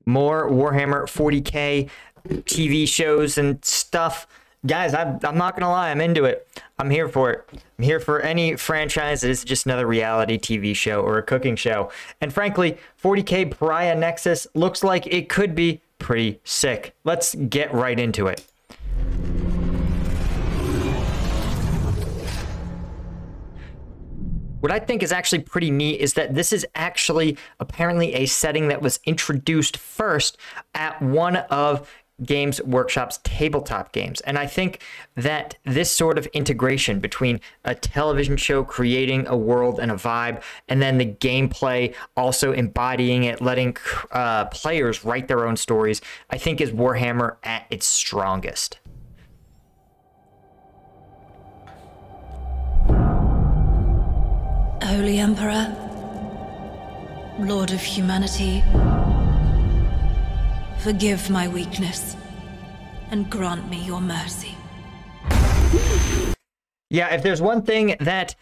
more Warhammer 40k TV shows and stuff. Guys, I'm not gonna lie, I'm into it. I'm here for it. I'm here for any franchise that is just another reality TV show or a cooking show. And frankly, 40k Pariah Nexus looks like it could be pretty sick. Let's get right into it. What I think is actually pretty neat is that this is actually apparently a setting that was introduced first at one of Games Workshop's tabletop games. And I think that this sort of integration between a television show creating a world and a vibe, and then the gameplay also embodying it, letting players write their own stories, I think is Warhammer at its strongest. Holy Emperor, Lord of humanity, forgive my weakness and grant me your mercy. Yeah, if there's one thing that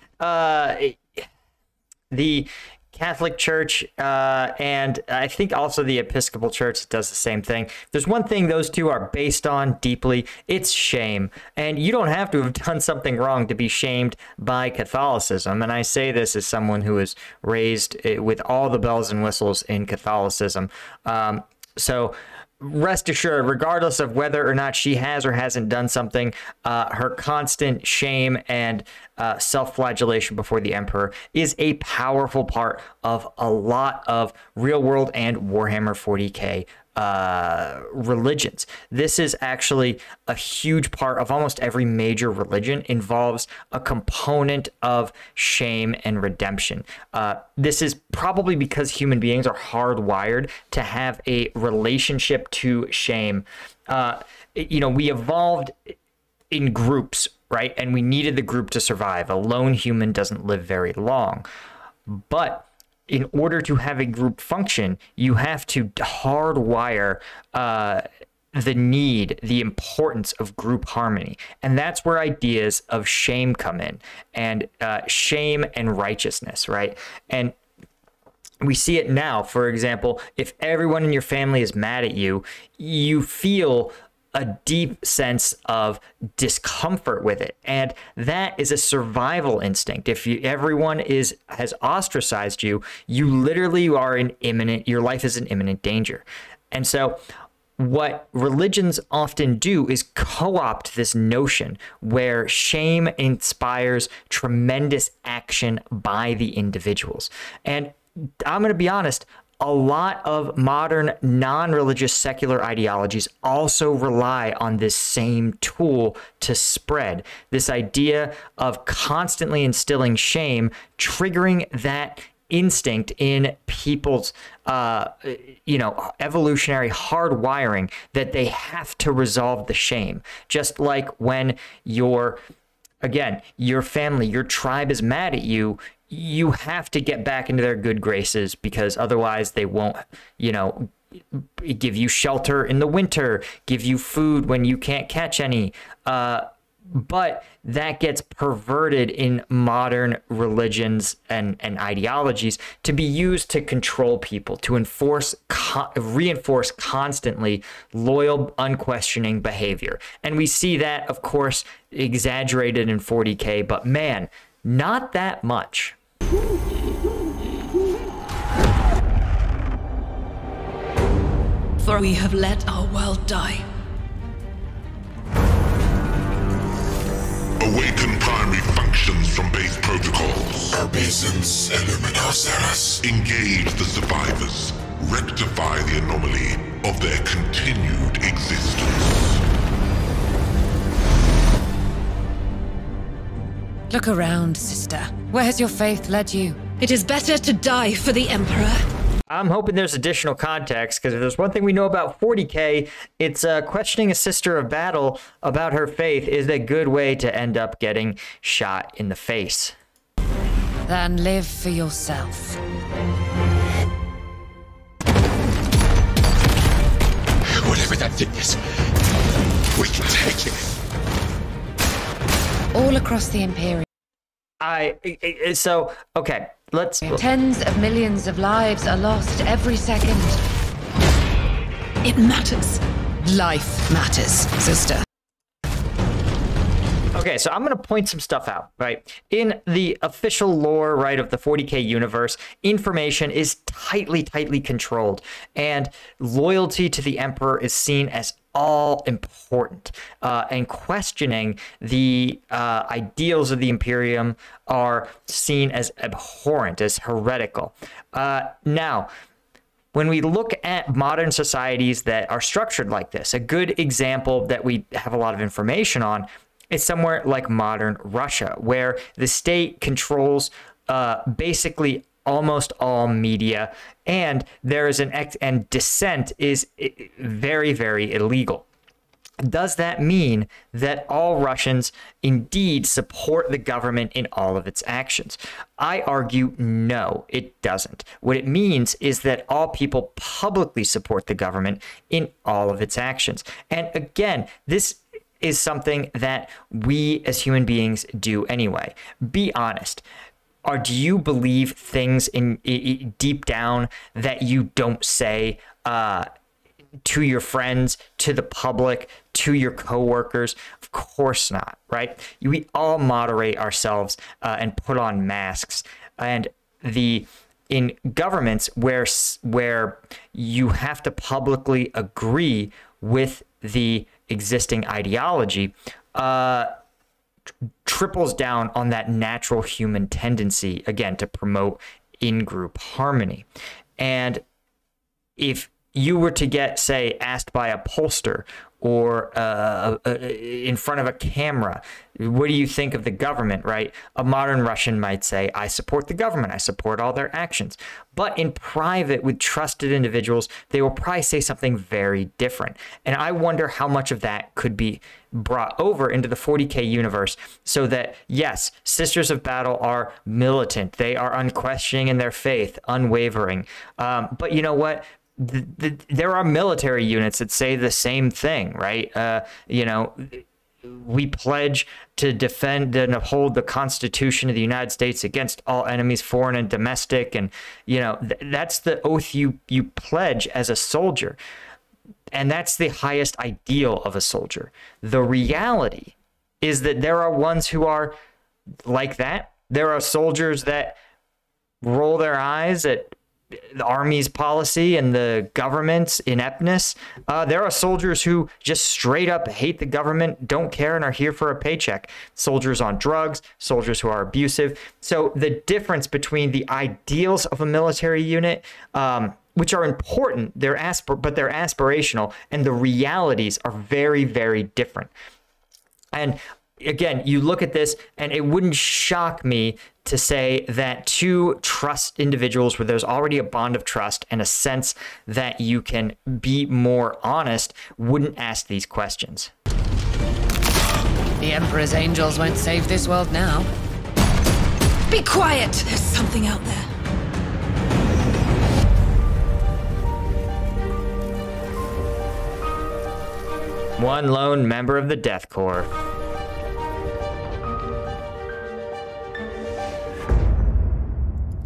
the Catholic Church and I think also the Episcopal Church does the same thing. If there's one thing those two are based on deeply, it's shame. And you don't have to have done something wrong to be shamed by Catholicism. And I say this as someone who was raised with all the bells and whistles in Catholicism. So rest assured, regardless of whether or not she has or hasn't done something, her constant shame and self-flagellation before the Emperor is a powerful part of a lot of real-world and Warhammer 40k religions. This is actually a huge part of almost every major religion, involves a component of shame and redemption. This is probably because human beings are hardwired to have a relationship to shame. You know, we evolved in groups, right? And we needed the group to survive. A lone human doesn't live very long. But in order to have a group function, you have to hardwire the need, the importance of group harmony. And that's where ideas of shame come in, and shame and righteousness, right? And we see it now. For example, if everyone in your family is mad at you, you feel a deep sense of discomfort with it, and that is a survival instinct. If everyone has ostracized you, you literally are in imminent, your life is in imminent danger. And so what religions often do is co-opt this notion where shame inspires tremendous action by the individuals. And I'm going to be honest, a lot of modern non-religious secular ideologies also rely on this same tool to spread this idea of constantly instilling shame, triggering that instinct in people's you know, evolutionary hardwiring that they have to resolve the shame. Just like when your family, your tribe is mad at you, you have to get back into their good graces, because otherwise they won't, you know, give you shelter in the winter, give you food when you can't catch any. But that gets perverted in modern religions and ideologies to be used to control people, to reinforce constantly loyal, unquestioning behavior. And we see that, of course, exaggerated in 40k, but man, not that much. For we have let our world die. Awaken primary functions from base protocols. Obeisance Illuminaceras. Engage the survivors. Rectify the anomaly of their continued existence. Look around, sister. Where has your faith led you? It is better to die for the Emperor. I'm hoping there's additional context, because if there's one thing we know about 40k, it's questioning a sister of battle about her faith is a good way to end up getting shot in the face. Then live for yourself. Whatever that thing is, we can take it. All across the Imperium. Okay, let's... Tens of millions of lives are lost every second. It matters. Life matters, sister. Okay, so I'm going to point some stuff out, right? In the official lore, right, of the 40K universe, information is tightly controlled, and loyalty to the Emperor is seen as all important, and questioning the ideals of the Imperium are seen as abhorrent, as heretical. Now, when we look at modern societies that are structured like this, a good example that we have a lot of information on is somewhere like modern Russia, where the state controls basically almost all media, and there is and dissent is very illegal. Does that mean that all Russians indeed support the government in all of its actions? I argue no, it doesn't. What it means is that all people publicly support the government in all of its actions. And again, this is something that we as human beings do anyway. Be honest. Or do you believe things in deep down that you don't say to your friends, to the public, to your coworkers? Of course not, right? We all moderate ourselves and put on masks. And in governments where you have to publicly agree with the existing ideology, triples down on that natural human tendency, again, to promote in-group harmony. And if you were to get, say, asked by a pollster or in front of a camera, what do you think of the government, right? A modern Russian might say, I support the government. I support all their actions. But in private with trusted individuals, they will probably say something very different. And I wonder how much of that could be brought over into the 40K universe so that, yes, Sisters of Battle are militant. They are unquestioning in their faith, unwavering. But you know what? There are military units that say the same thing, right? We pledge to defend and uphold the Constitution of the United States against all enemies, foreign and domestic. And, that's the oath you pledge as a soldier. And that's the highest ideal of a soldier. The reality is that there are ones who are like that. There are soldiers that roll their eyes at the Army's policy and the government's ineptness. There are soldiers who just straight up hate the government, don't care, and are here for a paycheck. Soldiers on drugs, soldiers who are abusive. So the difference between the ideals of a military unit, which are important, but they're aspirational, and the realities are very different. And again, you look at this, and it wouldn't shock me to say that two trust individuals where there's already a bond of trust and a sense that you can be more honest wouldn't ask these questions. The Emperor's angels won't save this world now. Be quiet! There's something out there. One lone member of the Death Corps.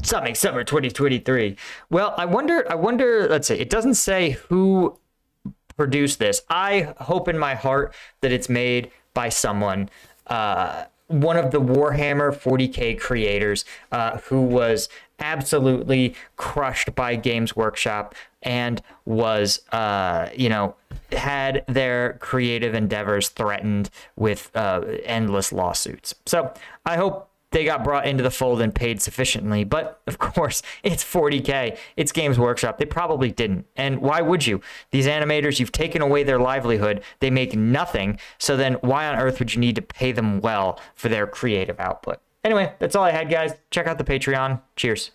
Something summer 2023. Well, I wonder, let's see, it doesn't say who produced this. I hope in my heart that it's made by someone, one of the Warhammer 40K creators, who was absolutely crushed by Games Workshop and was, had their creative endeavors threatened with endless lawsuits. So I hope they got brought into the fold and paid sufficiently. But of course, it's 40K. It's Games Workshop. They probably didn't. And why would you? These animators, you've taken away their livelihood. They make nothing. So then why on earth would you need to pay them well for their creative output? Anyway, that's all I had, guys. Check out the Patreon. Cheers.